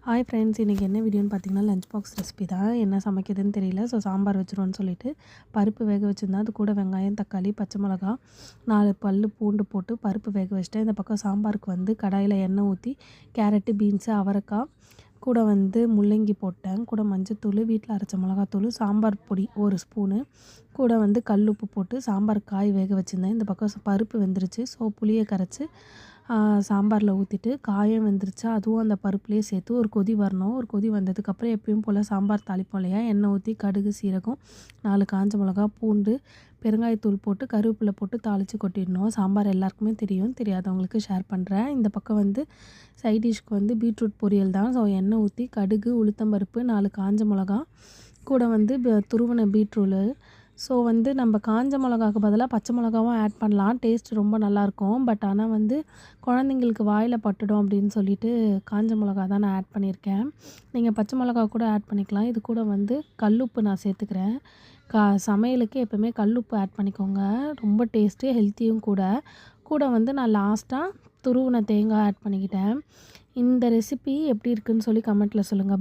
Hi friends, இன்றைக்கி என்ன வீடியோன்னு பார்த்தீங்கன்னா லஞ்ச் பாக்ஸ் ரெசிபி தான். என்ன சமைக்கிறதுன்னு தெரியல. ஸோ சாம்பார் வச்சுருவோன்னு சொல்லிட்டு பருப்பு வேக வச்சுருந்தேன். அது கூட வெங்காயம், தக்காளி, பச்சை மிளகா, 4 பல் பூண்டு போட்டு பருப்பு வேக வச்சுட்டேன். இந்த பக்கம் சாம்பாருக்கு கடாயில் எண்ணெய் ஊற்றி கேரட்டு, பீன்ஸு, அவரைக்காய் கூட முள்ளங்கி போட்டேன். கூட மஞ்சத்தூள், வீட்டில் அரைச்ச மிளகாத்தூள், சாம்பார் பொடி 1 ஸ்பூனு, கூட கல் உப்பு போட்டு சாம்பார் காய் வேக வச்சுருந்தேன். இந்த பக்கம் பருப்பு வெந்துருச்சு. ஸோ புளியை கரைச்சி சாம்பாரில் ஊற்றிட்டு காயும் வெந்துருச்சா அதுவும் அந்த பருப்புலேயே சேர்த்து ஒரு கொதி வரணும். ஒரு கொதி வந்ததுக்கப்புறம் எப்பயும் போல் சாம்பார் தாளிப்போம் இல்லையா, எண்ணெய் ஊற்றி கடுகு, சீரகம், 4 காஞ்ச மிளகா, பூண்டு, பெருங்காயத்தூள் போட்டு கருவேப்பிலை போட்டு தாளித்து கொட்டிடணும். சாம்பார் எல்லாருக்குமே தெரியும், தெரியாதவங்களுக்கு ஷேர் பண்ணுறேன். இந்த பக்கம் சைட் டிஷ்க்கு பீட்ரூட் பொரியல் தான். ஸோ எண்ணெய் ஊற்றி கடுகு, உளுத்தம்பருப்பு, 4 காஞ்ச மிளகா, கூட துருவன பீட்ரூட்டு. ஸோ நம்ம காஞ்ச மிளகாவுக்கு பதிலாக பச்சை மிளகாவும் ஆட் பண்ணலாம். டேஸ்ட் ரொம்ப நல்லாயிருக்கும். பட் ஆனால் குழந்தைங்களுக்கு வாயில் பட்டுடும் அப்படின்னு சொல்லிட்டு காஞ்ச மிளகா தான் நான் ஆட் பண்ணியிருக்கேன். நீங்கள் பச்சை மிளகா கூட ஆட் பண்ணிக்கலாம். இது கூட கல்லுப்பு நான் சேர்த்துக்கிறேன். சமையலுக்கு எப்போவுமே கல்லுப்பு ஆட் பண்ணிக்கோங்க. ரொம்ப டேஸ்ட்டு, ஹெல்த்தியும் கூட. கூட நான் லாஸ்ட்டாக துருவின தேங்காய் ஆட் பண்ணிக்கிட்டேன். இந்த ரெசிபி எப்படி இருக்குதுன்னு சொல்லி கமெண்ட்டில் சொல்லுங்கள்.